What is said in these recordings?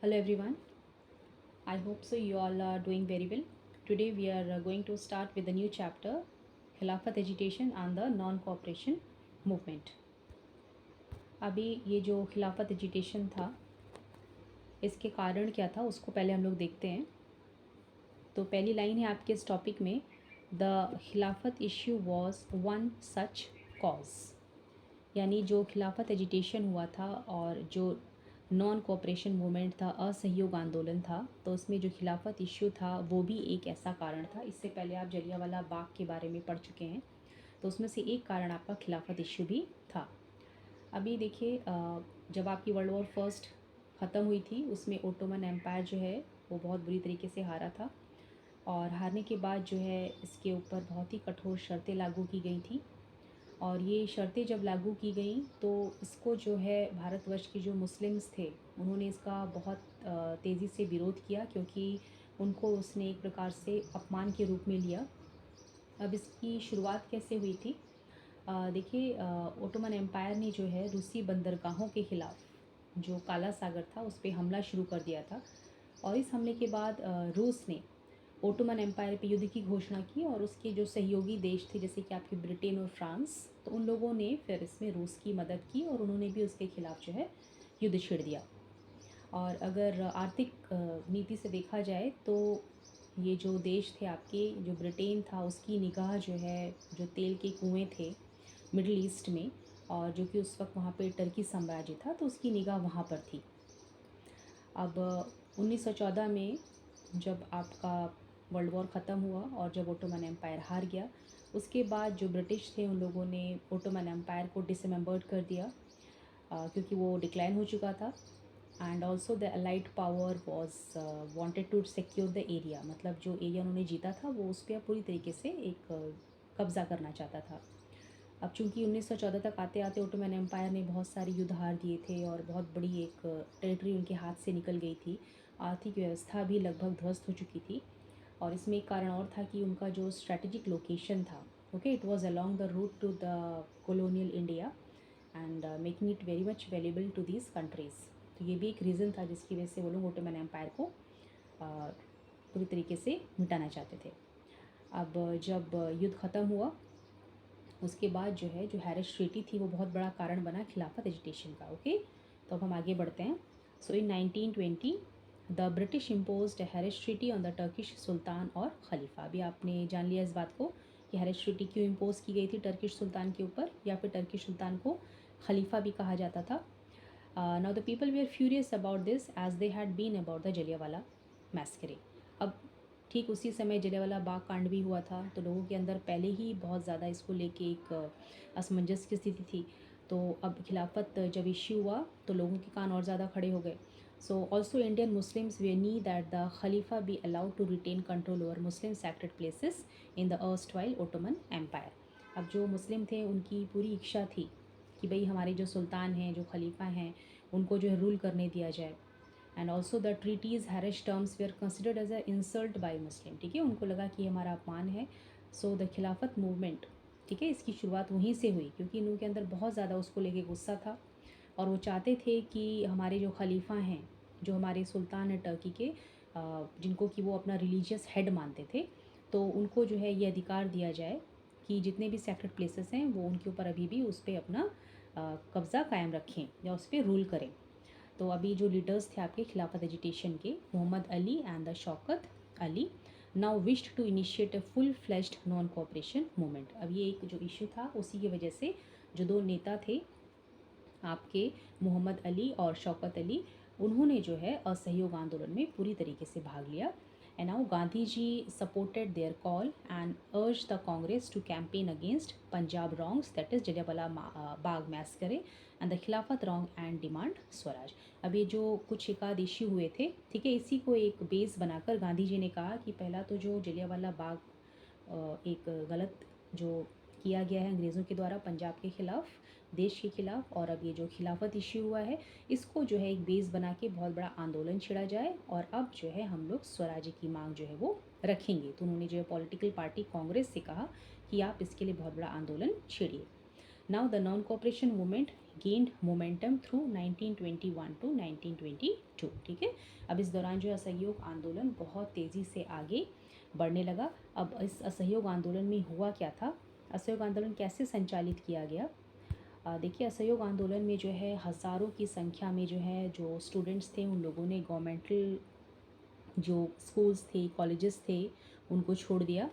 Hello everyone. I hope so you all are doing very well. Today we are going to start with a new chapter, Khilafat agitation and the non-cooperation movement. अभी ये जो खिलाफत agitation था इसके कारण क्या था उसको पहले हम लोग देखते हैं। तो पहली लाइन है आपके इस टॉपिक में, द खिलाफत issue was one such cause, यानी जो खिलाफत एजिटेशन हुआ था और जो नॉन कोऑपरेशन मूवमेंट था, असहयोग आंदोलन था, तो उसमें जो खिलाफत इश्यू था वो भी एक ऐसा कारण था। इससे पहले आप जलियांवाला बाग के बारे में पढ़ चुके हैं, तो उसमें से एक कारण आपका खिलाफत इश्यू भी था। अभी देखिए, जब आपकी वर्ल्ड वॉर फर्स्ट ख़त्म हुई थी उसमें ओटोमन एम्पायर जो है वो बहुत बुरी तरीके से हारा था, और हारने के बाद जो है इसके ऊपर बहुत ही कठोर शर्तें लागू की गई थी। और ये शर्तें जब लागू की गई तो इसको जो है भारतवर्ष के जो मुस्लिम्स थे उन्होंने इसका बहुत तेज़ी से विरोध किया, क्योंकि उनको उसने एक प्रकार से अपमान के रूप में लिया। अब इसकी शुरुआत कैसे हुई थी? देखिए, ओटोमन एम्पायर ने जो है रूसी बंदरगाहों के ख़िलाफ़ जो काला सागर था उस पर हमला शुरू कर दिया था, और इस हमले के बाद रूस ने ओटोमन एम्पायर पे युद्ध की घोषणा की, और उसके जो सहयोगी देश थे जैसे कि आपके ब्रिटेन और फ्रांस, तो उन लोगों ने फिर इसमें रूस की मदद की और उन्होंने भी उसके खिलाफ़ जो है युद्ध छेड़ दिया। और अगर आर्थिक नीति से देखा जाए तो ये जो देश थे आपके, जो ब्रिटेन था उसकी निगाह जो है, जो तेल के कुएँ थे मिडल ईस्ट में, और जो कि उस वक्त वहाँ पे टर्की साम्राज्य था, तो उसकी निगाह वहाँ पर थी। अब 1914 में जब आपका वर्ल्ड वॉर ख़त्म हुआ और जब ओटोमन एम्पायर हार गया, उसके बाद जो ब्रिटिश थे उन लोगों ने ओटोमन एम्पायर को डिसमेंबर्ड कर दिया, क्योंकि वो डिक्लाइन हो चुका था। And also the allied power was wanted to secure the area, मतलब जो एरिया उन्होंने जीता था वो उस पर पूरी तरीके से एक कब्ज़ा करना चाहता था। अब चूंकि 1914 तक आते आते ओटोमन एम्पायर ने बहुत सारे युद्ध हार दिए थे और बहुत बड़ी एक टेरिटरी उनके हाथ से निकल गई थी, आर्थिक व्यवस्था भी लगभग ध्वस्त हो चुकी थी, और इसमें एक कारण और था कि उनका जो स्ट्रेटजिक लोकेशन था, okay, it was along the route to the colonial India and making it very much valuable to these countries. तो ये भी एक रीज़न था जिसकी वजह से वो लोग ओटोमन एम्पायर को पूरी तरीके से मिटाना चाहते थे। अब जब युद्ध ख़त्म हुआ उसके बाद जो है जो हैरिस ट्रीटी थी वो बहुत बड़ा कारण बना खिलाफत एजिटेशन का। ओके, तो अब हम आगे बढ़ते हैं। So in 1920 the British imposed harsh treaty on the Turkish sultan और खलीफा। अभी आपने जान लिया इस बात को कि हैरिस ट्रीटी क्यों इम्पोज की गई थी टर्किश सुल्तान के ऊपर, या फिर टर्किश सुल्तान को खलीफा भी कहा जाता था। Now the people they are furious about this as they had been about the Jallianwala massacre. अब ठीक उसी समय जलियांवाला बाग कांड भी हुआ था, तो लोगों के अंदर पहले ही बहुत ज़्यादा इसको लेके एक असमंजस की स्थिति थी। तो अब खिलाफत जब इश्यू हुआ तो लोगों के कान और ज़्यादा खड़े हो गए। So also Indian Muslims we knew that the Khalifa be allowed to retain control over Muslim sacred places in the erstwhile Ottoman empire. अब जो मुस्लिम थे उनकी पूरी इच्छा थी कि भाई हमारे जो सुल्तान हैं, जो खलीफा हैं, उनको जो है रूल करने दिया जाए। And also the treaty's harsh terms were considered as a insult by Muslim, ठीक है, उनको लगा कि हमारा अपमान है। सो द खिलाफत मूवमेंट, ठीक है, इसकी शुरुआत वहीं से हुई, क्योंकि इनके अंदर बहुत ज़्यादा उसको लेके गुस्सा था, और वो चाहते थे कि हमारे जो खलीफा हैं, जो हमारे सुल्तान हैं टर्की के, जिनको कि वो अपना रिलीजियस हेड मानते थे, तो उनको जो है ये अधिकार दिया जाए कि जितने भी सेक्रेट प्लेसेस हैं वो उनके ऊपर अभी भी उस पर अपना कब्ज़ा कायम रखें या उस पर रूल करें। तो अभी जो लीडर्स थे आपके खिलाफत एजिटेशन के, Mohammad Ali and the Shaukat Ali, now wished to initiate a full fleshed non cooperation movement. अब ये एक जो इशू था उसी की वजह से जो दो नेता थे आपके, मोहम्मद अली और शौकत अली, उन्होंने जो है असहयोग आंदोलन में पूरी तरीके से भाग लिया। And now Gandhi ji supported their call and urged the Congress to campaign against Punjab wrongs, that is Jallianwala Bagh massacre, and the Khilafat wrong and demand swaraj. अब ये जो कुछ एकाध इश्यू हुए थे, ठीक है, इसी को एक बेस बनाकर गांधी जी ने कहा कि पहला तो जो जलियांवाला बाग एक गलत जो किया गया है अंग्रेज़ों के द्वारा पंजाब के ख़िलाफ़, देश के ख़िलाफ़, और अब ये जो खिलाफत इश्यू हुआ है इसको जो है एक बेस बना के बहुत बड़ा आंदोलन छिड़ा जाए, और अब जो है हम लोग स्वराज्य की मांग जो है वो रखेंगे। तो उन्होंने जो है पॉलिटिकल पार्टी कांग्रेस से कहा कि आप इसके लिए बहुत बड़ा आंदोलन छेड़िए। Now the non cooperation movement, gained momentum through 1921 to 1922, ठीक है। अब इस दौरान जो असहयोग आंदोलन बहुत तेज़ी से आगे बढ़ने लगा। अब इस असहयोग आंदोलन में हुआ क्या था, असहयोग आंदोलन कैसे संचालित किया गया। देखिए, असहयोग आंदोलन में जो है हज़ारों की संख्या में जो है जो स्टूडेंट्स थे उन लोगों ने गवर्नमेंटल जो स्कूल्स थे, कॉलेजेस थे, उनको छोड़ दिया।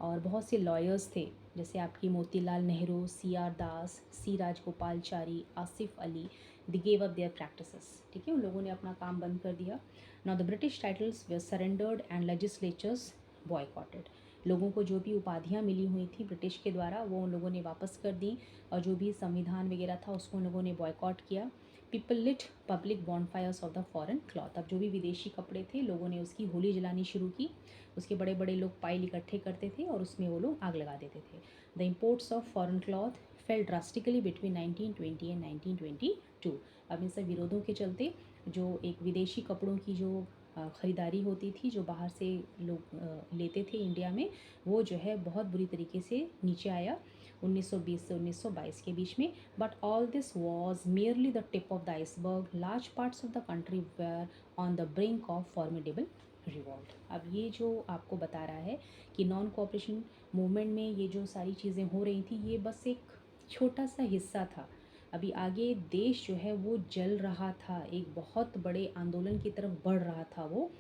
और बहुत से लॉयर्स थे, जैसे आपकी Motilal Nehru, C R Das, C Rajagopalachari, Asif Ali, they gave up their practices, ठीक है, उन लोगों ने अपना काम बंद कर दिया। Now the British titles way surrendered and legislatures boycotted. लोगों को जो भी उपाधियाँ मिली हुई थी ब्रिटिश के द्वारा वो उन लोगों ने वापस कर दी, और जो भी संविधान वगैरह था उसको उन लोगों ने बॉयकॉट किया। People lit public bonfires of the foreign cloth. अब जो भी विदेशी कपड़े थे लोगों ने उसकी होली जलानी शुरू की। उसके बड़े बड़े लोग पाइल इकट्ठे करते थे और उसमें वो लोग आग लगा देते थे। The imports of foreign cloth fail drastically between 1920 and 1922। अब इन सब विरोधों के चलते जो एक विदेशी कपड़ों की जो ख़रीदारी होती थी, जो बाहर से लोग लेते थे इंडिया में, वो जो है बहुत बुरी तरीके से नीचे आया 1920 से 1922 के बीच में। But all this was merely the tip of the iceberg. Large parts of the country were on the brink of formidable revolt. अब ये जो आपको बता रहा है कि नॉन कोऑपरेशन मूवमेंट में ये जो सारी चीज़ें हो रही थी ये बस एक छोटा सा हिस्सा था। अभी आगे देश जो है वो जल रहा था, एक बहुत बड़े आंदोलन की तरफ बढ़ रहा था वो,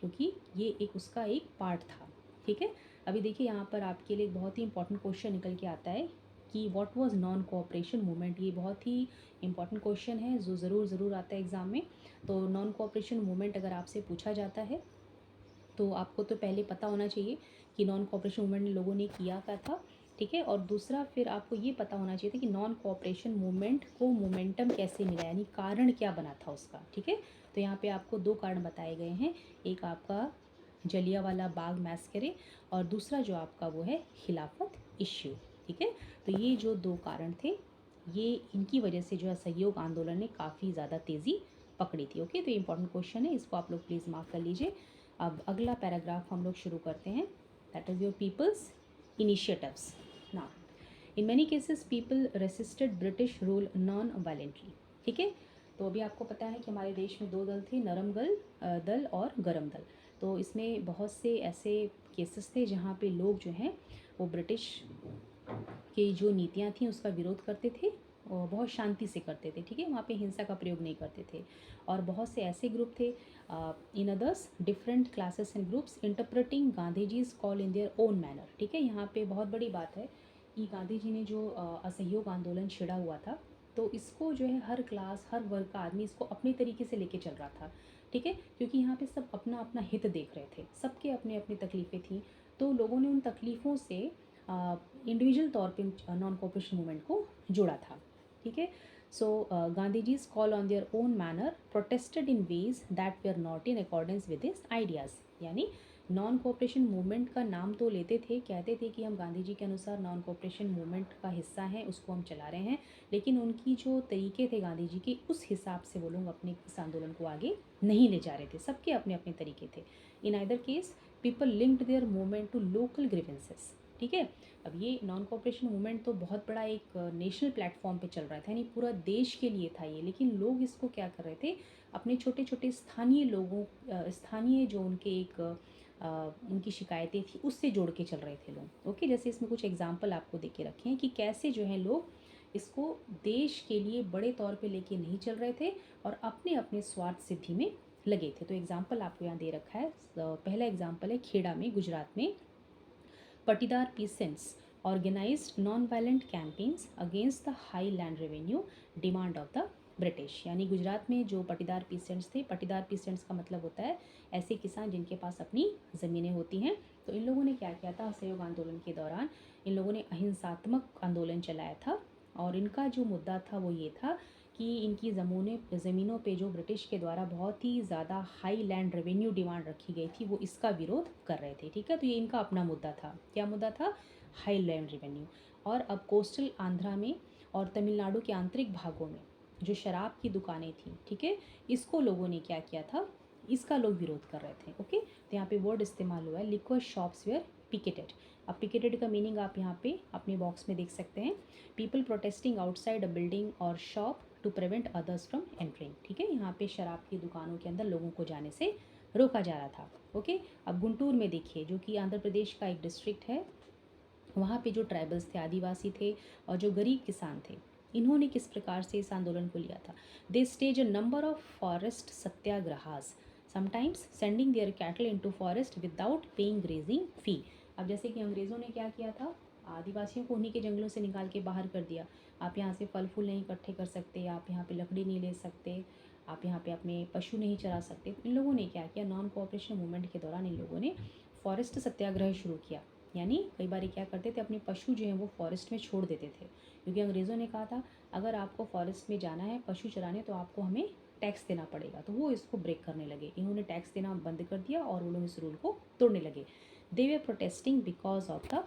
क्योंकि ये एक उसका एक पार्ट था, ठीक है। अभी देखिए यहाँ पर आपके लिए एक बहुत ही इंपॉर्टेंट क्वेश्चन निकल के आता है कि what was non cooperation movement. ये बहुत ही इंपॉर्टेंट क्वेश्चन है जो ज़रूर आता है एग्ज़ाम में। तो नॉन कोऑपरेशन मूवमेंट अगर आपसे पूछा जाता है तो आपको तो पहले पता होना चाहिए कि नॉन कोऑपरेशन मूवमेंट लोगों ने किया क्या था, ठीक है। और दूसरा फिर आपको ये पता होना चाहिए था कि नॉन कोऑपरेशन मूवमेंट को मोमेंटम कैसे मिला, यानी कारण क्या बना था उसका, ठीक है। तो यहाँ पे आपको दो कारण बताए गए हैं, एक आपका जलियांवाला बाग मैस्करे और दूसरा जो आपका वो है खिलाफत इश्यू, ठीक है। तो ये जो दो कारण थे, ये इनकी वजह से जो है असहयोग आंदोलन ने काफ़ी ज़्यादा तेज़ी पकड़ी थी। ओके, तो ये इंपॉर्टेंट क्वेश्चन है, इसको आप लोग प्लीज़ मार्क कर लीजिए। अब अगला पैराग्राफ हम लोग शुरू करते हैं, that is your people's initiatives. Now in many cases people resisted British rule non violently, ठीक है। तो अभी आपको पता है कि हमारे देश में दो दल थे, नरम दल और गरम दल। तो इसमें बहुत से ऐसे केसेस थे जहाँ पे लोग जो हैं वो ब्रिटिश की जो नीतियाँ थी उसका विरोध करते थे और बहुत शांति से करते थे, ठीक है, वहाँ पे हिंसा का प्रयोग नहीं करते थे। और बहुत से ऐसे ग्रुप थे in others different classes and groups interpreting Gandhi ji's call in their own manner, ठीक है। यहाँ पे बहुत बड़ी बात है कि गांधी जी ने जो असहयोग आंदोलन छिड़ा हुआ था तो इसको जो है हर क्लास हर वर्ग का आदमी इसको अपने तरीके से लेके चल रहा था, ठीक है, क्योंकि यहाँ पे सब अपना अपना हित देख रहे थे, सबके अपने अपनी तकलीफ़ें थी। तो लोगों ने उन तकलीफ़ों से इंडिविजुअल तौर पे नॉन कोऑपरेशन मूवमेंट को जोड़ा था, ठीक है। So Gandhi ji's call on their own manner protested in ways that were not in accordance with his ideas. यानी नॉन कोऑपरेशन मूवमेंट का नाम तो लेते थे, कहते थे कि हम गांधी जी के अनुसार नॉन कोऑपरेशन मूवमेंट का हिस्सा हैं, उसको हम चला रहे हैं, लेकिन उनकी जो तरीके थे गांधी जी के उस हिसाब से वो लोग अपने इस आंदोलन को आगे नहीं ले जा रहे थे, सबके अपने अपने तरीके थे। In either case people linked their movement to local grievances, ठीक है। अब ये नॉन कोऑपरेशन मूवमेंट तो बहुत बड़ा एक नेशनल प्लेटफॉर्म पे चल रहा था, यानी पूरा देश के लिए था ये, लेकिन लोग इसको क्या कर रहे थे, अपने छोटे छोटे स्थानीय लोगों स्थानीय जो उनके एक उनकी शिकायतें थी उससे जोड़ के चल रहे थे लोग। ओके, जैसे इसमें कुछ एग्जांपल आपको दे के रखे हैं कि कैसे जो है लोग इसको देश के लिए बड़े तौर पे लेके नहीं चल रहे थे और अपने अपने स्वार्थ सिद्धि में लगे थे। तो एग्जाम्पल आपको यहाँ दे रखा है। पहला एग्जाम्पल है खेड़ा में, गुजरात में, Patidar peasants organised non violent campaigns against the high land revenue demand of the British. यानी गुजरात में जो पटीदार पीसेंट्स थे, पटीदार पीसेंट्स का मतलब होता है ऐसे किसान जिनके पास अपनी ज़मीनें होती हैं। तो इन लोगों ने क्या किया था, असहयोग आंदोलन के दौरान इन लोगों ने अहिंसात्मक आंदोलन चलाया था और इनका जो मुद्दा था वो ये था कि इनकी ज़मीनों पे जो ब्रिटिश के द्वारा बहुत ही ज़्यादा हाई लैंड रेवेन्यू डिमांड रखी गई थी वो इसका विरोध कर रहे थे, ठीक है। तो ये इनका अपना मुद्दा था। क्या मुद्दा था? High land revenue. और अब कोस्टल आंध्रा में और तमिलनाडु के आंतरिक भागों में जो शराब की दुकानें थी, ठीक है, इसको लोगों ने क्या किया था, इसका लोग विरोध कर रहे थे। ओके, तो यहाँ पे वर्ड इस्तेमाल हुआ है लिक्वर शॉप्स वेयर पिकेटेड। अब पिकेटेड का मीनिंग आप यहाँ पे अपने बॉक्स में देख सकते हैं, people protesting outside a building or shop to prevent others from entering. ठीक है, यहाँ पे शराब की दुकानों के अंदर लोगों को जाने से रोका जा रहा था। ओके, अब गुंटूर में देखिए, जो कि आंध्र प्रदेश का एक डिस्ट्रिक्ट है, वहाँ पे जो ट्राइबल्स थे, आदिवासी थे और जो गरीब किसान थे, इन्होंने किस प्रकार से इस आंदोलन को लिया था। They staged a number of forest satyagrahas, sometimes sending their cattle into forest without paying grazing fee. अब जैसे कि अंग्रेज़ों ने क्या किया था, आदिवासियों को उन्हीं के जंगलों से निकाल के बाहर कर दिया। आप यहाँ से फल फूल नहीं इकट्ठे कर सकते, आप यहाँ पे लकड़ी नहीं ले सकते, आप यहाँ पे अपने पशु नहीं चरा सकते। इन लोगों ने क्या किया, नॉन कोऑपरेशन मूवमेंट के दौरान इन लोगों ने फॉरेस्ट सत्याग्रह शुरू किया। यानी कई बार क्या करते थे, अपने पशु जो हैं वो फॉरेस्ट में छोड़ देते थे, क्योंकि अंग्रेज़ों ने कहा था अगर आपको फॉरेस्ट में जाना है पशु चराने तो आपको हमें टैक्स देना पड़ेगा। तो वो इसको ब्रेक करने लगे, इन्होंने टैक्स देना बंद कर दिया और वो लोग इस रूल को तोड़ने लगे। They were protesting because of the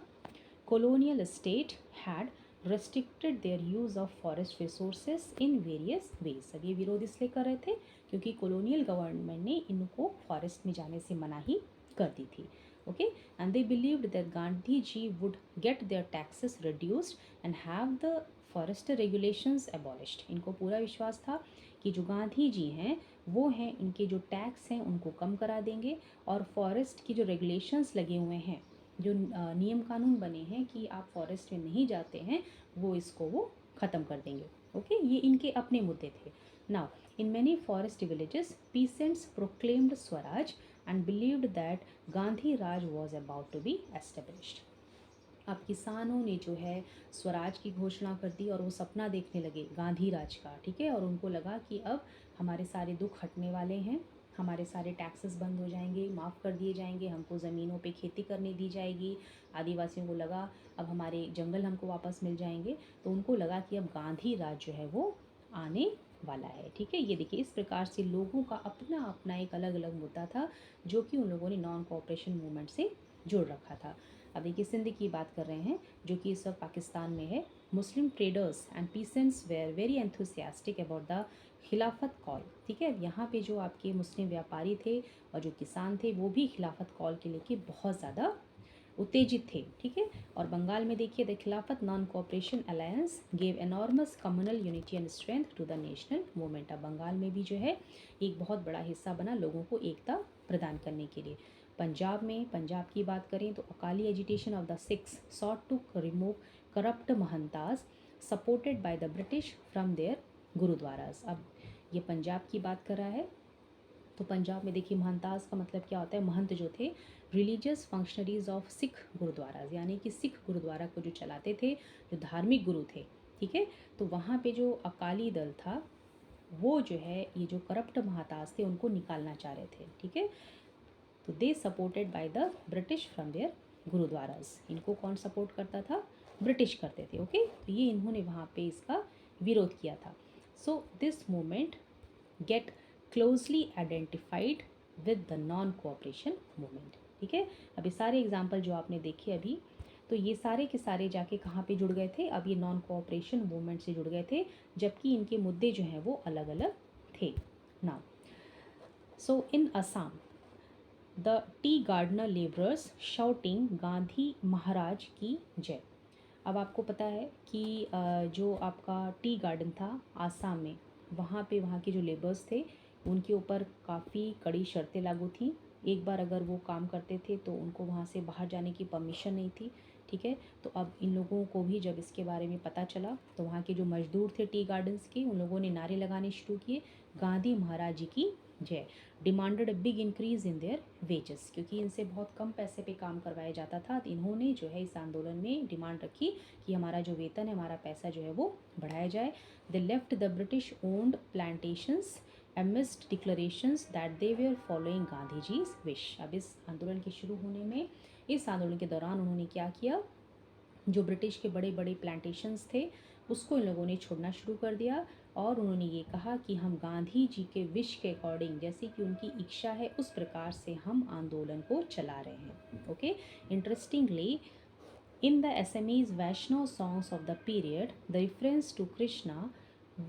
colonial state had restricted their use of forest resources in various ways। अब ये विरोध इसलिए कर रहे थे क्योंकि कॉलोनियल गवर्नमेंट ने इनको फॉरेस्ट में जाने से मनाही कर दी थी। Okay, and they believed that Gandhi ji would get their taxes reduced and have the forest regulations abolished. इनको पूरा विश्वास था कि जो गांधी जी हैं वो हैं, इनके जो टैक्स हैं उनको कम करा देंगे और फॉरेस्ट की जो रेगुलेशंस लगे हुए हैं, जो नियम कानून बने हैं कि आप फॉरेस्ट में नहीं जाते हैं, वो इसको वो ख़त्म कर देंगे। ओके, ये इनके अपने मुद्दे थे। Now in many forest villages peasants proclaimed swaraj and believed that Gandhi raj was about to be established. अब किसानों ने जो है स्वराज की घोषणा कर दी और वो सपना देखने लगे गांधी राज का। ठीक है, और उनको लगा कि अब हमारे सारे दुख हटने वाले हैं, हमारे सारे टैक्सेस बंद हो जाएंगे, माफ़ कर दिए जाएंगे, हमको ज़मीनों पे खेती करने दी जाएगी। आदिवासियों को लगा अब हमारे जंगल हमको वापस मिल जाएंगे। तो उनको लगा कि अब गांधी राज जो है वो आने वाला है। ठीक है, ये देखिए, इस प्रकार से लोगों का अपना अपना एक अलग अलग मुद्दा था जो कि उन लोगों ने नॉन कोऑपरेशन मूवमेंट से जोड़ रखा था। अब देखिए, सिंध की बात कर रहे हैं जो कि इस वक्त पाकिस्तान में है। Muslim traders and peasants were very enthusiastic about the Khilafat call. ठीक है, यहाँ पे जो आपके मुस्लिम व्यापारी थे और जो किसान थे वो भी खिलाफत कॉल के लेके बहुत ज़्यादा उत्तेजित थे। ठीक है, और बंगाल में देखिए, the Khilafat non cooperation alliance gave enormous communal unity and strength to the national movement. अब बंगाल में भी जो है एक बहुत बड़ा हिस्सा बना लोगों को एकता प्रदान करने के लिए। पंजाब में, पंजाब की बात करें तो Akali agitation of the Sikhs sought to remove corrupt mahants supported by the British from their gurdwaras. अब ये पंजाब की बात कर रहा है, तो पंजाब में देखिए महंतास का मतलब क्या होता है, महंत जो थे, religious functionaries of Sikh gurdwaras, यानी कि सिख गुरुद्वारा को जो चलाते थे, जो धार्मिक गुरु थे। ठीक है, तो वहाँ पे जो अकाली दल था वो जो है ये जो करप्ट महतास थे उनको निकालना चाह रहे थे। ठीक है, तो they supported by the British from their gurdwaras. इनको कौन सपोर्ट करता था, ब्रिटिश करते थे। ओके, तो ये इन्होंने वहाँ पे इसका विरोध किया था। So this movement get closely identified with the non cooperation movement. ठीक है, अभी सारे एग्जाम्पल जो आपने देखे अभी, तो ये सारे के सारे जाके कहाँ पे जुड़ गए थे, अब ये नॉन कोऑपरेशन मूवमेंट से जुड़ गए थे, जबकि इनके मुद्दे जो हैं वो अलग अलग थे। Now so in Assam the tea gardener labourers shouting Gandhi Maharaj की जय। अब आपको पता है कि जो आपका टी गार्डन था आसाम में, वहाँ पे वहाँ के जो लेबर्स थे उनके ऊपर काफ़ी कड़ी शर्तें लागू थी। एक बार अगर वो काम करते थे तो उनको वहाँ से बाहर जाने की परमिशन नहीं थी। ठीक है, तो अब इन लोगों को भी जब इसके बारे में पता चला तो वहाँ के जो मजदूर थे टी गार्डन्स के, उन लोगों ने नारे लगाने शुरू किए, गांधी महाराज जी की जय। Demanded a big increase in their wages, क्योंकि इनसे बहुत कम पैसे पे काम करवाया जाता था। तो इन्होंने जो है इस आंदोलन में डिमांड रखी कि हमारा जो वेतन है, हमारा पैसा जो है वो बढ़ाया जाए। They left the British owned plantations amidst declarations that they were following Gandhi ji's wish। अब इस आंदोलन के शुरू होने में, इस आंदोलन के दौरान उन्होंने क्या किया, जो ब्रिटिश के बड़े बड़े प्लांटेशंस थे उसको इन लोगों ने छोड़ना शुरू कर दिया और उन्होंने ये कहा कि हम गांधी जी के विश के अकॉर्डिंग, जैसे कि उनकी इच्छा है उस प्रकार से हम आंदोलन को चला रहे हैं। Okay, interestingly in the Assamese Vaishnav songs of the period, the reference to Krishna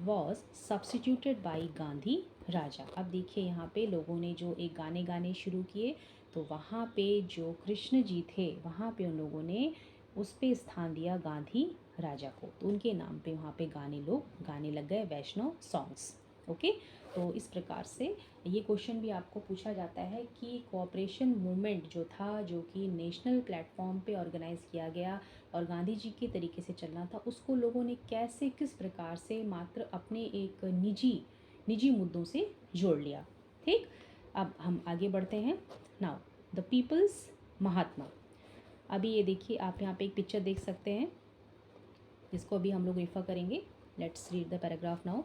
was substituted by Gandhi राजा। अब देखिए यहाँ पे लोगों ने जो एक गाने गाने शुरू किए, तो वहाँ पे जो कृष्ण जी थे वहाँ पे उन लोगों ने उस पे स्थान दिया गांधी राजा को, तो उनके नाम पे वहाँ पे गाने लोग गाने लग गए, वैष्णव सॉन्ग्स। ओके, तो इस प्रकार से ये क्वेश्चन भी आपको पूछा जाता है कि कोऑपरेशन मूवमेंट जो था, जो कि नेशनल प्लेटफॉर्म पे ऑर्गेनाइज किया गया और गांधी जी के तरीके से चलना था, उसको लोगों ने कैसे किस प्रकार से मात्र अपने एक निजी मुद्दों से जोड़ लिया। ठीक, अब हम आगे बढ़ते हैं। नाउ द पीपल्स महात्मा। अभी ये देखिए, आप यहाँ पे एक पिक्चर देख सकते हैं जिसको अभी हम लोग रेफर करेंगे। Let's read the paragraph now.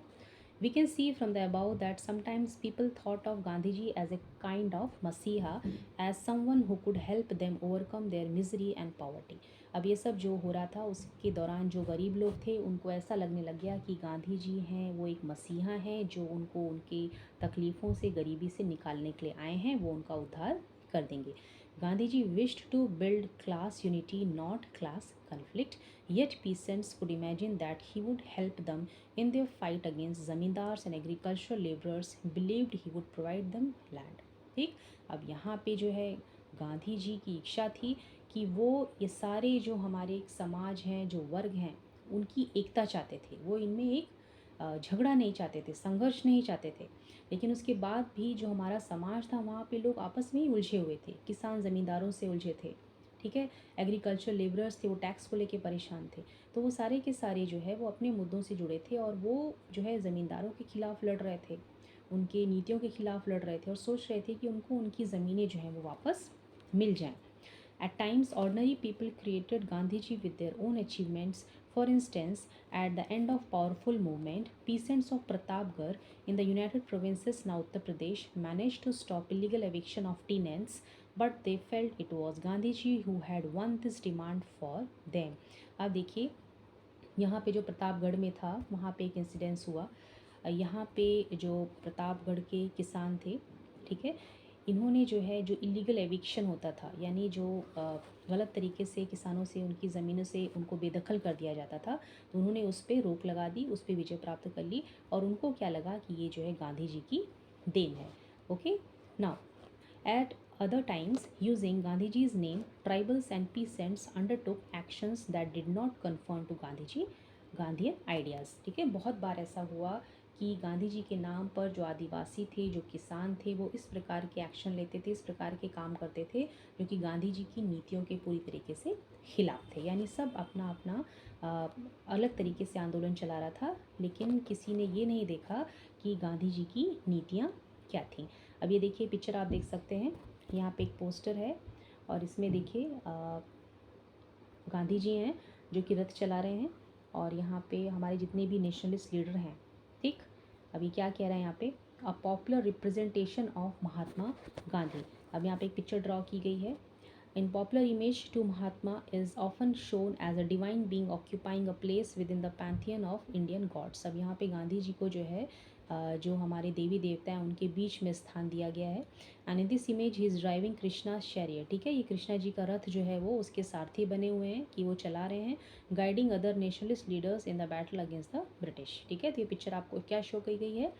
We can see from the above that sometimes people thought of Gandhiji as a kind of Masiha, as someone who could help them overcome their misery and poverty. अब ये सब जो हो रहा था उसके दौरान जो गरीब लोग थे उनको ऐसा लगने लग गया कि गांधी जी हैं वो एक मसीहा हैं जो उनको उनकी तकलीफ़ों से, गरीबी से निकालने के लिए आए हैं, वो उनका उद्धार कर देंगे। Gandhi ji wished to build class unity, not class conflict. Yet peasants could imagine that he would help them in their fight against zamindars and agricultural laborers, believed he would provide them land. ठीक, अब यहाँ पे जो है गांधी जी की इच्छा थी कि वो ये सारे जो हमारे एक समाज हैं, जो वर्ग हैं, उनकी एकता चाहते थे। वो इनमें एक झगड़ा नहीं चाहते थे, संघर्ष नहीं चाहते थे। लेकिन उसके बाद भी जो हमारा समाज था वहाँ पे लोग आपस में ही उलझे हुए थे, किसान ज़मींदारों से उलझे थे, ठीक है, एग्रीकल्चर लेबरर्स थे, वो टैक्स को लेके परेशान थे। तो वो सारे के सारे जो है वो अपने मुद्दों से जुड़े थे और वो जो है ज़मींदारों के खिलाफ़ लड़ रहे थे, उनके नीतियों के खिलाफ़ लड़ रहे थे और सोच रहे थे कि उनको उनकी ज़मीनें जो हैं वो वापस मिल जाएं। At times, ordinary people created Gandhiji with their own achievements. For instance, at the end of powerful movement, peasants of Pratapgarh in the United Provinces, now Uttar Pradesh, managed to stop illegal eviction of tenants, but they felt it was Gandhiji who had won this demand for them. अब देखिए, यहाँ पे जो प्रतापगढ़ में था वहाँ पे एक इंसिडेंस हुआ। यहाँ पे जो प्रतापगढ़ के किसान थे, ठीक है, इन्होंने जो है जो इलीगल एविक्शन होता था, यानी जो गलत तरीके से किसानों से उनकी ज़मीनों से उनको बेदखल कर दिया जाता था, तो उन्होंने उस पर रोक लगा दी, उस पर विजय प्राप्त कर ली और उनको क्या लगा कि ये जो है गांधी जी की देन है। Okay, now at other times, using Gandhiji's name, tribals and peasants undertook actions that did not conform to Gandhian ideas. ठीक है, बहुत बार ऐसा हुआ कि गांधी जी के नाम पर जो आदिवासी थे, जो किसान थे, वो इस प्रकार के एक्शन लेते थे, इस प्रकार के काम करते थे जो कि गांधी जी की नीतियों के पूरी तरीके से खिलाफ थे। यानी सब अपना अपना अलग तरीके से आंदोलन चला रहा था, लेकिन किसी ने ये नहीं देखा कि गांधी जी की नीतियाँ क्या थी। अब ये देखिए पिक्चर आप देख सकते हैं, यहाँ पे एक पोस्टर है और इसमें देखिए गांधी जी हैं जो कि रथ चला रहे हैं और यहाँ पे हमारे जितने भी नेशनलिस्ट लीडर हैं। ठीक, अभी क्या कह रहा है यहाँ पे, a popular representation of Mahatma Gandhi. अब यहाँ पे एक पिक्चर ड्रॉ की गई है। In popular image to Mahatma is often shown as a divine being occupying a place within the pantheon of Indian gods. अब यहाँ पे गांधी जी को जो है जो हमारे देवी देवता हैं उनके बीच में स्थान दिया गया है। And in this image he is driving Krishna chariot. ठीक है, ये कृष्णा जी का रथ जो है वो उसके सारथी बने हुए हैं कि वो चला रहे हैं, guiding other nationalist leaders in the battle against the British. ठीक है, तो ये पिक्चर आपको क्या शो की गई है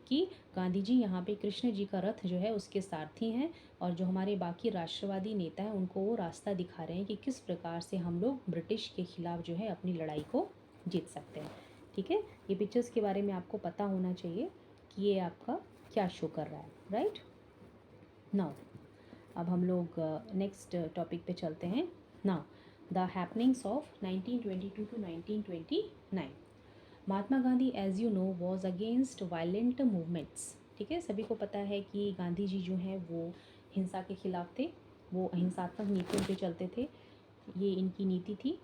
कि गांधी जी यहाँ पे कृष्ण जी का रथ जो है उसके सारथी हैं और जो हमारे बाकी राष्ट्रवादी नेता हैं उनको वो रास्ता दिखा रहे हैं कि किस प्रकार से हम लोग ब्रिटिश के खिलाफ जो है अपनी लड़ाई को जीत सकते हैं। ठीक है, ये पिक्चर्स के बारे में आपको पता होना चाहिए कि ये आपका क्या शो कर रहा है, राइट। नाउ अब हम लोग नेक्स्ट टॉपिक पे चलते हैं। Now the happenings of 1922 to 1929। Mahatma Gandhi as you know was against violent movements. ठीक है, सभी को पता है कि गांधी जी जो हैं वो हिंसा के खिलाफ थे, वो अहिंसात्मक नीतियों पे चलते थे, ये इनकी नीति थी,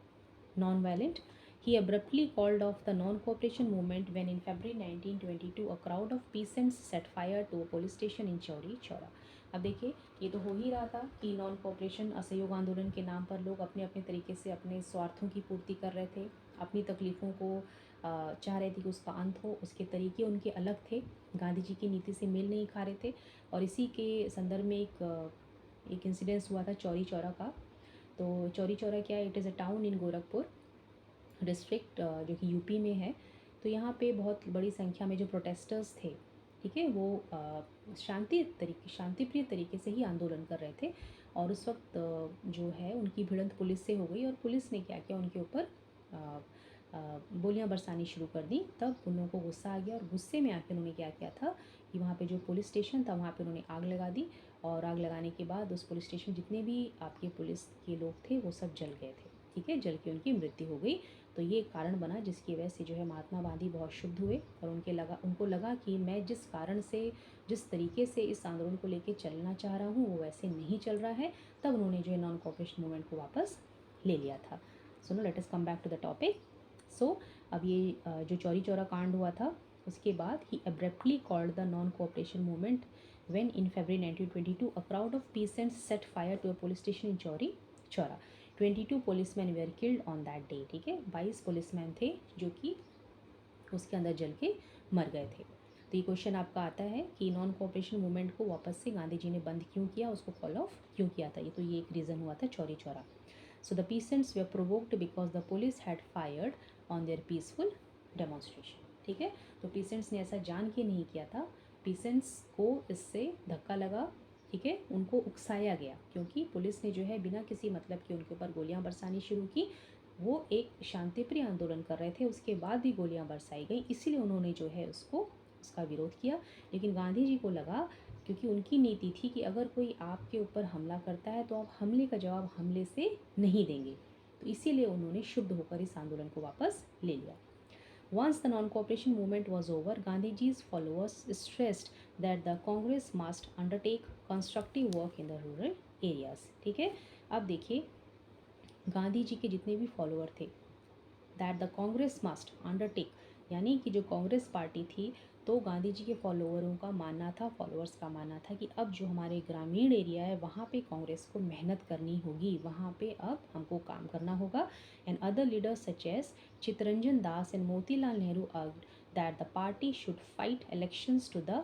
non violent. He abruptly called off the non-cooperation movement when in February 1922 a crowd of peasants set fire to a police station in Chauri Chaura. अब देखिए, ये तो हो ही रहा था कि नॉन कोऑपरेशन असहयोग आंदोलन के नाम पर लोग अपने अपने तरीके से अपने स्वार्थों की पूर्ति कर रहे थे, अपनी तकलीफ़ों को चाह रहे थे कि उसका अंत हो, उसके तरीके उनके अलग थे, गांधी जी की नीति से मेल नहीं खा रहे थे। और इसी के संदर्भ में एक इंसिडेंस हुआ था चौरी चौरा का। तो चौरी चौरा क्या है, it is a town in Gorakhpur district जो कि यूपी में है। तो यहाँ पे बहुत बड़ी संख्या में जो प्रोटेस्टर्स थे ठीक है, वो शांति प्रिय तरीके से ही आंदोलन कर रहे थे। और उस वक्त जो है उनकी भिड़ंत पुलिस से हो गई और पुलिस ने क्या किया, उनके ऊपर गोलियां बरसानी शुरू कर दी। तब उन लोगों को गुस्सा आ गया और गुस्से में आके उन्होंने क्या किया था कि वहाँ पे जो पुलिस स्टेशन था वहाँ पे उन्होंने आग लगा दी। और आग लगाने के बाद उस पुलिस स्टेशन जितने भी आपके पुलिस के लोग थे वो सब जल गए थे। ठीक है, जल के उनकी मृत्यु हो गई। तो ये एक कारण बना जिसकी वजह से जो है महात्मा गांधी बहुत शुद्ध हुए और उनको लगा कि मैं जिस कारण से, जिस तरीके से इस आंदोलन को लेके चलना चाह रहा हूँ वो वैसे नहीं चल रहा है। तब उन्होंने जो है नॉन कोऑपरेशन मूवमेंट को वापस ले लिया था। So no let us come back to the topic. So अब ये जो चौरी चौरा कांड हुआ था उसके बाद ही abruptly called the non-cooperation movement when in February 1922 a crowd of peasants set fire to a police station in Chowri Chowra. 22 policemen were killed on that day. ठीक है, 22 पुलिसमैन थे जो कि उसके अंदर जल के मर गए थे। तो ये क्वेश्चन आपका आता है कि नॉन कोऑपरेशन मूवमेंट को वापस से गांधी जी ने बंद क्यों किया, उसको कॉल ऑफ क्यों किया था। ये एक रीज़न हुआ था Chauri Chaura. So the peasants way provoked because the police had fired on their peaceful demonstration. ठीक है, तो पीसेंट्स ने ऐसा जान के नहीं किया था, पीसेंट्स को इससे धक्का लगा। ठीक है, उनको उकसाया गया क्योंकि पुलिस ने जो है बिना किसी मतलब के उनके ऊपर गोलियां बरसानी शुरू की। वो एक शांतिप्रिय आंदोलन कर रहे थे, उसके बाद भी गोलियां बरसाई गई, इसीलिए उन्होंने जो है उसका विरोध किया। लेकिन गांधी जी को लगा, क्योंकि उनकी नीति थी कि अगर कोई आपके ऊपर हमला करता है तो आप हमले का जवाब हमले से नहीं देंगे, तो इसीलिए उन्होंने शुद्ध होकर इस आंदोलन को वापस ले लिया। Once the non-cooperation movement was over, Gandhiji's followers stressed that the Congress must undertake constructive work in the rural areas. ठीक है, अब देखिए गांधी जी के जितने भी फॉलोअर थे, that the Congress must undertake, यानी कि जो कांग्रेस पार्टी थी, तो गांधी जी के फॉलोअरों का मानना था, फॉलोअर्स का मानना था कि अब जो हमारे ग्रामीण एरिया है वहाँ पे कांग्रेस को मेहनत करनी होगी, वहाँ पे अब हमको काम करना होगा। And other leaders such as Chittaranjan Das and Motilal Nehru argued that the party should fight elections to the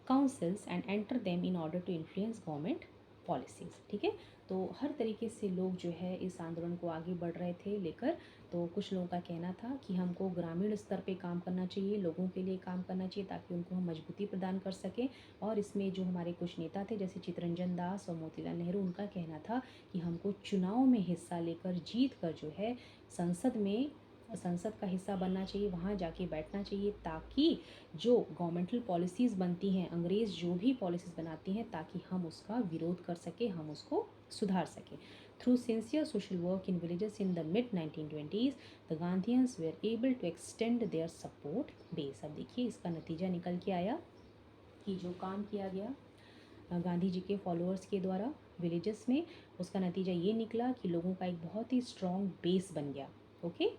councils and enter them in order to influence government policies. ठीक है, तो हर तरीके से लोग जो है इस आंदोलन को आगे बढ़ रहे थे लेकर। तो कुछ लोगों का कहना था कि हमको ग्रामीण स्तर पे काम करना चाहिए, लोगों के लिए काम करना चाहिए ताकि उनको हम मजबूती प्रदान कर सकें। और इसमें जो हमारे कुछ नेता थे जैसे चित्तरंजन दास और मोतीलाल नेहरू, उनका कहना था कि हमको चुनाव में हिस्सा लेकर जीत कर जो है संसद का हिस्सा बनना चाहिए, वहाँ जाके बैठना चाहिए, ताकि जो गवर्नमेंटल पॉलिसीज़ बनती हैं, अंग्रेज़ जो भी पॉलिसीज़ बनाती हैं, ताकि हम उसका विरोध कर सकें, हम उसको सुधार सकें। Through sincere social work in villages in the mid 1920s, the Gandhians were able to extend their support base. अब देखिए इसका नतीजा निकल के आया कि जो काम किया गया गांधी जी के फॉलोअर्स के द्वारा विलेजेस में, उसका नतीजा ये निकला कि लोगों का एक बहुत ही स्ट्रॉन्ग बेस बन गया। ओके,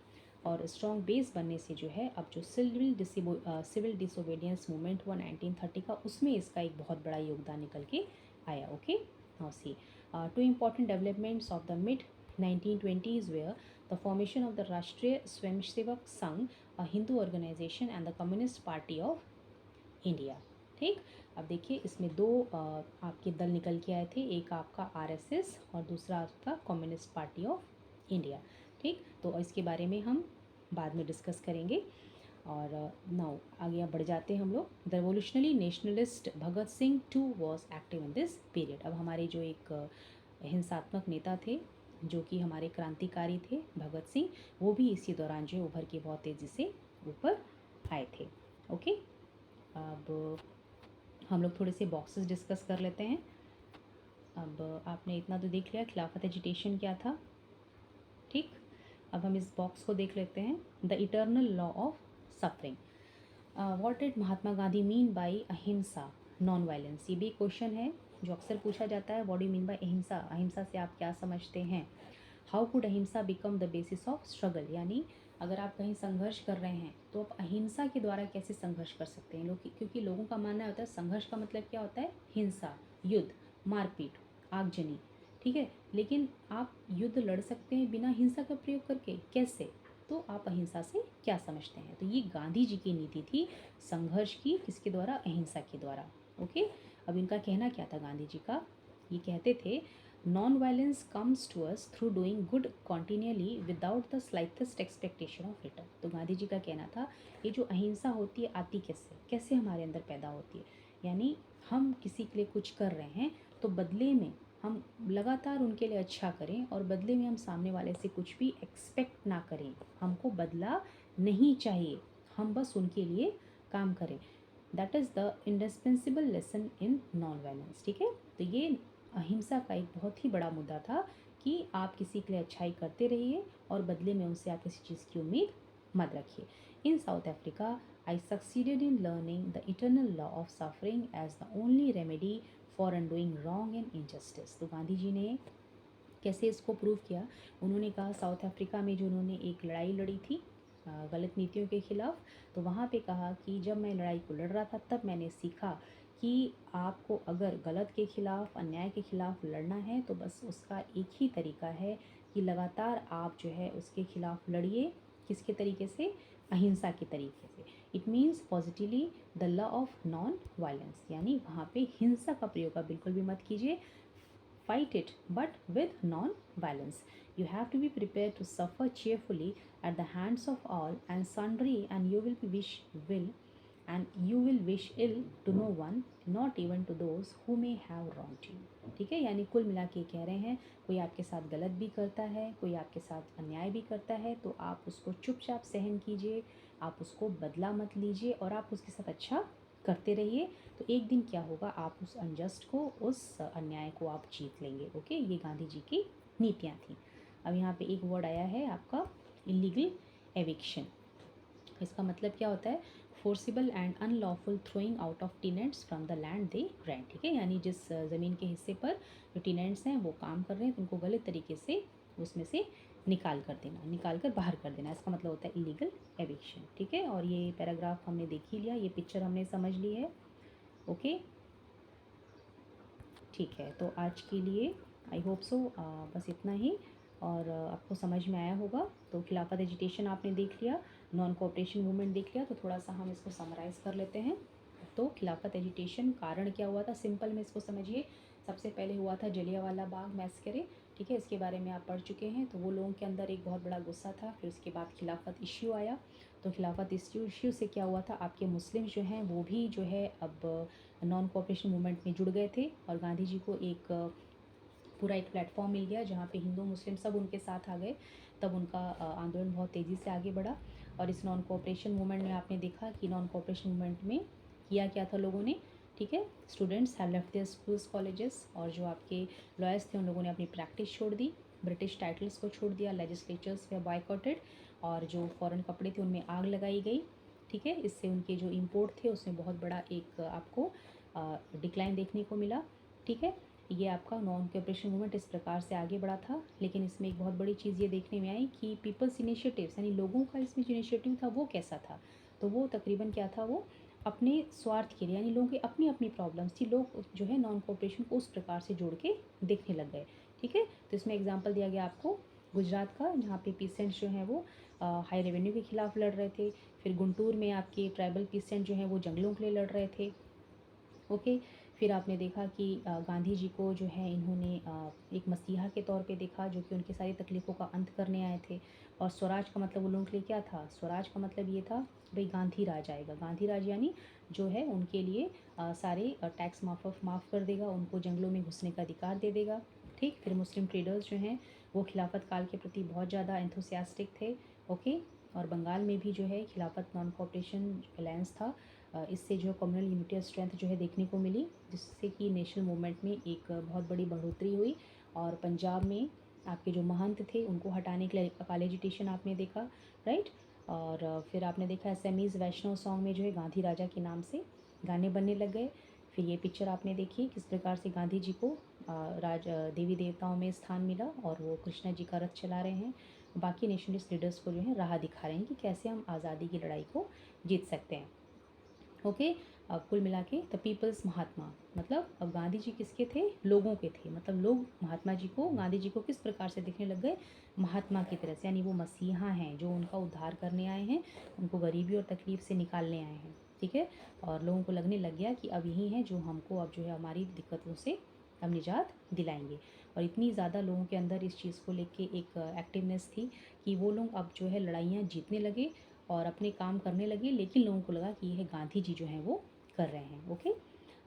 और स्ट्रॉन्ग बेस बनने से जो है अब जो सिविल डिसोबीडियंस मूवमेंट हुआ 1930 का, उसमें इसका एक बहुत बड़ा योगदान निकल के आया। Okay, now see two important developments of the mid 1920s were the formation of the Rashtriya Swayamsevak Sangh, a Hindu organisation, and the communist party of India. ठीक, अब देखिए इसमें दो आपके दल निकल के आए थे, एक आपका आरएसएस और दूसरा आपका कम्युनिस्ट पार्टी ऑफ इंडिया। ठीक, तो इसके बारे में हम बाद में डिस्कस करेंगे। और नाउ आगे बढ़ जाते हैं हम लोग। The revolutionary nationalist Bhagat Singh too was active in this period. अब हमारे जो एक हिंसात्मक नेता थे जो कि हमारे क्रांतिकारी थे भगत सिंह, वो भी इसी दौरान जो उभर के बहुत तेज़ी से ऊपर आए थे। ओके, अब हम लोग थोड़े से बॉक्सेस डिस्कस कर लेते हैं। अब आपने इतना तो देख लिया खिलाफत एजिटेशन क्या था। ठीक, अब हम इस बॉक्स को देख लेते हैं। The eternal law of suffering, what did Mahatma Gandhi mean by अहिंसा नॉन वायलेंस। ये भी क्वेश्चन है जो अक्सर पूछा जाता है, what do you mean by अहिंसा, अहिंसा से आप क्या समझते हैं। हाउ कुड अहिंसा become the basis of struggle, यानी अगर आप कहीं संघर्ष कर रहे हैं तो आप अहिंसा के द्वारा कैसे संघर्ष कर सकते हैं। क्योंकि लोगों का मानना होता है संघर्ष का मतलब क्या होता है, हिंसा, युद्ध, मारपीट, आगजनी। ठीक है, लेकिन आप युद्ध लड़ सकते हैं बिना हिंसा का प्रयोग करके, कैसे, तो आप अहिंसा से क्या समझते हैं। तो ये गांधी जी की नीति थी संघर्ष की, किसके द्वारा, अहिंसा के द्वारा। ओके, अब इनका कहना क्या था गांधी जी का, ये कहते थे non violence comes to us through doing good continuously without the slightest expectation of return. तो गांधी जी का कहना था ये जो अहिंसा होती है आती कैसे कैसे हमारे अंदर पैदा होती है, यानी हम किसी के लिए कुछ कर रहे हैं तो बदले में हम लगातार उनके लिए अच्छा करें और बदले में हम सामने वाले से कुछ भी एक्सपेक्ट ना करें। हमको बदला नहीं चाहिए, हम बस उनके लिए काम करें। That is the indispensable lesson in non violence. ठीक है, तो ये अहिंसा का एक बहुत ही बड़ा मुद्दा था कि आप किसी के लिए अच्छाई करते रहिए और बदले में उनसे आप किसी चीज़ की उम्मीद मत रखिए। In South Africa I succeeded in learning the eternal law of suffering as the only remedy for undoing wrong and injustice. तो गांधी जी ने कैसे इसको प्रूव किया, उन्होंने कहा साउथ अफ्रीका में जो उन्होंने एक लड़ाई लड़ी थी गलत नीतियों के खिलाफ, तो वहाँ पे कहा कि जब मैं लड़ाई को लड़ रहा था तब मैंने सीखा कि आपको अगर गलत के खिलाफ अन्याय के खिलाफ लड़ना है तो बस उसका एक ही तरीका है कि लगातार आप जो है उसके खिलाफ लड़िए। किसके तरीके से? अहिंसा के तरीके से। It means positively the law of non violence, यानी वहाँ पे हिंसा का प्रयोग आप बिल्कुल भी मत कीजिए। Fight it, but with non-violence. You have to be prepared to suffer cheerfully at the hands of all and sundry, and you will wish ill to no one, not even to those who may have wronged you. ठीक है, यानी कुल मिला के कह रहे हैं कोई आपके साथ गलत भी करता है, कोई आपके साथ अन्याय भी करता है तो आप उसको चुपचाप सहन कीजिए, आप उसको बदला मत लीजिए और आप उसके साथ अच्छा करते रहिए। तो एक दिन क्या होगा, आप उस अनजस्ट को, उस अन्याय को आप जीत लेंगे। ओके, ये गांधी जी की नीतियाँ थी। अब यहाँ पे एक वर्ड आया है आपका इलीगल एविक्शन। इसका मतलब क्या होता है? Forcible and unlawful throwing out of tenants from the land they rent. ठीक है, यानी जिस ज़मीन के हिस्से पर जो टेनेंट्स हैं वो काम कर रहे हैं तो उनको गलत तरीके से उसमें से निकाल कर बाहर कर देना, इसका मतलब होता है इलीगल एविक्शन। ठीक है, और ये पैराग्राफ हमने देख ही लिया, ये पिक्चर हमने समझ ली है। ओके, ठीक है, तो आज के लिए आई होप सो बस इतना ही, और आपको समझ में आया होगा। तो खिलाफत एजिटेशन आपने देख लिया, नॉन कोऑपरेशन मूवमेंट देख लिया, तो थोड़ा सा हम इसको समराइज़ कर लेते हैं। तो खिलाफत एजिटेशन कारण क्या हुआ था, सिंपल में इसको समझिए। सबसे पहले हुआ था जलियांवाला बाग मैस्करे। ठीक है, इसके बारे में आप पढ़ चुके हैं। तो वो लोगों के अंदर एक बहुत बड़ा गुस्सा था, फिर उसके बाद खिलाफत इश्यू आया। तो खिलाफत इश्यू से क्या हुआ था, आपके मुस्लिम जो हैं वो भी जो है अब नॉन कोऑपरेशन मूवमेंट में जुड़ गए थे और गांधी जी को एक पूरा एक प्लेटफॉर्म मिल गया जहाँ पे हिंदू मुस्लिम सब उनके साथ आ गए। तब उनका आंदोलन बहुत तेज़ी से आगे बढ़ा। और इस नॉन कोऑपरेशन मूवमेंट में आपने देखा कि नॉन कोऑपरेशन मूवमेंट में किया क्या था लोगों ने। ठीक है, students have left there schools colleges, और जो आपके लॉयर्स थे उन लोगों ने अपनी प्रैक्टिस छोड़ दी, ब्रिटिश टाइटल्स को छोड़ दिया, लेजिस्लेचर्स वे बॉयकॉटेड, और जो फॉरेन कपड़े थे उनमें आग लगाई गई। ठीक है, इससे उनके जो इम्पोर्ट थे उसमें बहुत बड़ा एक आपको डिक्लाइन देखने को मिला। ठीक है, ये आपका नॉन कोऑपरेशन मूवमेंट इस प्रकार से आगे बढ़ा था। लेकिन इसमें एक बहुत बड़ी चीज़ ये देखने में आई कि पीपल्स इनिशिएटिव्स, यानी लोगों का इसमें जो इनिशिएटिव था वो कैसा था। तो वो तकरीबन क्या था, वो अपने स्वार्थ के लिए, यानी लोगों की अपनी अपनी प्रॉब्लम्स थी, लोग जो है नॉन कोऑपरेशन को उस प्रकार से जोड़ के देखने लग गए। ठीक है, तो इसमें एग्जाम्पल दिया गया आपको गुजरात का, जहाँ पे पीसेंट्स जो हैं वो हाई रेवेन्यू के खिलाफ लड़ रहे थे। फिर गुंटूर में आपके ट्राइबल पीसेंट जो हैं वो जंगलों के लिए लड़ रहे थे। ओके, फिर आपने देखा कि गांधी जी को जो है इन्होंने एक मसीहा के तौर पे देखा जो कि उनकी सारी तकलीफ़ों का अंत करने आए थे। और स्वराज का मतलब उन लोगों के लिए क्या था, स्वराज का मतलब ये था भाई गांधी राज आएगा। गांधी राज यानी जो है उनके लिए सारे टैक्स माफ़ कर देगा, उनको जंगलों में घुसने का अधिकार दे देगा। ठीक, फिर मुस्लिम ट्रेडर्स जो हैं वो खिलाफत काल के प्रति बहुत ज़्यादा एंथुसियास्टिक थे। ओके, और बंगाल में भी जो है खिलाफत नॉन कोऑपरेशन अलायंस था। इससे जो कम्युनल यूनिटी और स्ट्रेंथ जो है देखने को मिली, जिससे कि नेशनल मूवमेंट में एक बहुत बड़ी बढ़ोतरी हुई। और पंजाब में आपके जो महंत थे उनको हटाने के लिए अकाल एजिटेशन आपने देखा, राइट। और फिर आपने देखा एसएमईज वैष्णव सॉन्ग में जो है गांधी राजा के नाम से गाने बनने लग गए। फिर ये पिक्चर आपने देखी किस प्रकार से गांधी जी को देवी देवताओं में स्थान मिला और वो कृष्णा जी का रथ चला रहे हैं। बाकी नेशनलिस्ट लीडर्स को जो है राह दिखा रहे हैं कि कैसे हम आज़ादी की लड़ाई को जीत सकते हैं। ओके, अब कुल मिला के द पीपल्स महात्मा, मतलब अब गांधी जी किसके थे, लोगों के थे। मतलब लोग महात्मा जी को, गांधी जी को किस प्रकार से देखने लग गए, महात्मा की तरह से, यानी वो मसीहा हैं जो उनका उद्धार करने आए हैं, उनको गरीबी और तकलीफ से निकालने आए हैं। ठीक है, और लोगों को लगने लग गया कि अब यही है जो हमको अब जो है हमारी दिक्कतों से हम निजात दिलाएंगे। और इतनी ज़्यादा लोगों के अंदर इस चीज़ को लेके एक एक्टिवनेस थी कि वो लोग अब जो है लड़ाइयाँ जीतने लगे और अपने काम करने लगे, लेकिन लोगों को लगा कि यह गांधी जी जो हैं वो कर रहे हैं। ओके,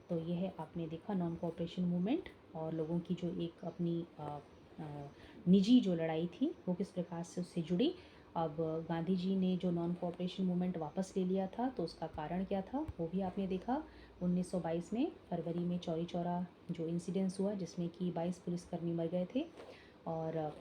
तो ये है आपने देखा नॉन कोऑपरेशन मूवमेंट और लोगों की जो एक अपनी निजी जो लड़ाई थी वो किस प्रकार से उससे जुड़ी। अब गांधी जी ने जो नॉन कोऑपरेशन मूवमेंट वापस ले लिया था तो उसका कारण क्या था वो भी आपने देखा। 1922 में फरवरी में चौरी चौरा जो इंसिडेंस हुआ जिसमें कि 22 पुलिसकर्मी मर गए थे और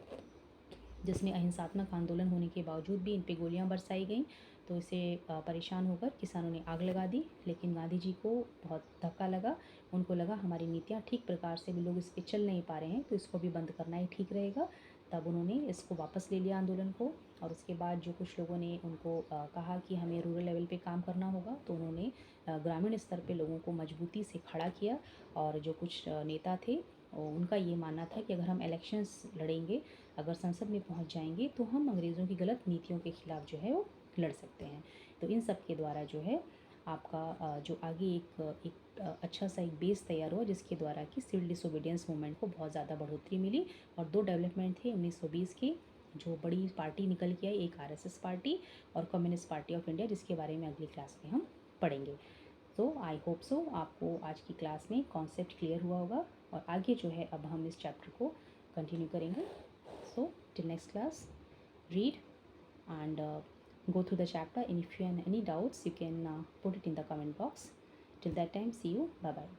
जिसमें अहिंसात्मक आंदोलन होने के बावजूद भी इन पे गोलियां बरसाई गईं। तो इसे परेशान होकर किसानों ने आग लगा दी, लेकिन गांधी जी को बहुत धक्का लगा। उनको लगा हमारी नीतियाँ ठीक प्रकार से भी लोग इस पर चल नहीं पा रहे हैं तो इसको भी बंद करना ही ठीक रहेगा। तब उन्होंने इसको वापस ले लिया आंदोलन को। और उसके बाद जो कुछ लोगों ने उनको कहा कि हमें रूरल लेवल पे काम करना होगा तो उन्होंने ग्रामीण स्तर पे लोगों को मजबूती से खड़ा किया। और जो कुछ नेता थे उनका ये मानना था कि अगर हम इलेक्शंस लड़ेंगे, अगर संसद में पहुंच जाएंगे तो हम अंग्रेज़ों की गलत नीतियों के खिलाफ जो है वो लड़ सकते हैं। तो इन सब के द्वारा जो है आपका जो आगे एक अच्छा सा एक बेस तैयार हुआ जिसके द्वारा कि सिविल डिसोबीडियंस मूवमेंट को बहुत ज़्यादा बढ़ोतरी मिली। और दो डेवलपमेंट थे 1920 के, जो बड़ी पार्टी निकल के आई, एक आरएसएस पार्टी और कम्युनिस्ट पार्टी ऑफ इंडिया, जिसके बारे में अगली क्लास में हम पढ़ेंगे। तो आई होप सो आपको आज की क्लास में कॉन्सेप्ट क्लियर हुआ होगा और आगे जो है अब हम इस चैप्टर को कंटिन्यू करेंगे। So till next class, read and go through the chapter, and if you have any doubts you can put it in the comment box. Till that time, see you, bye bye.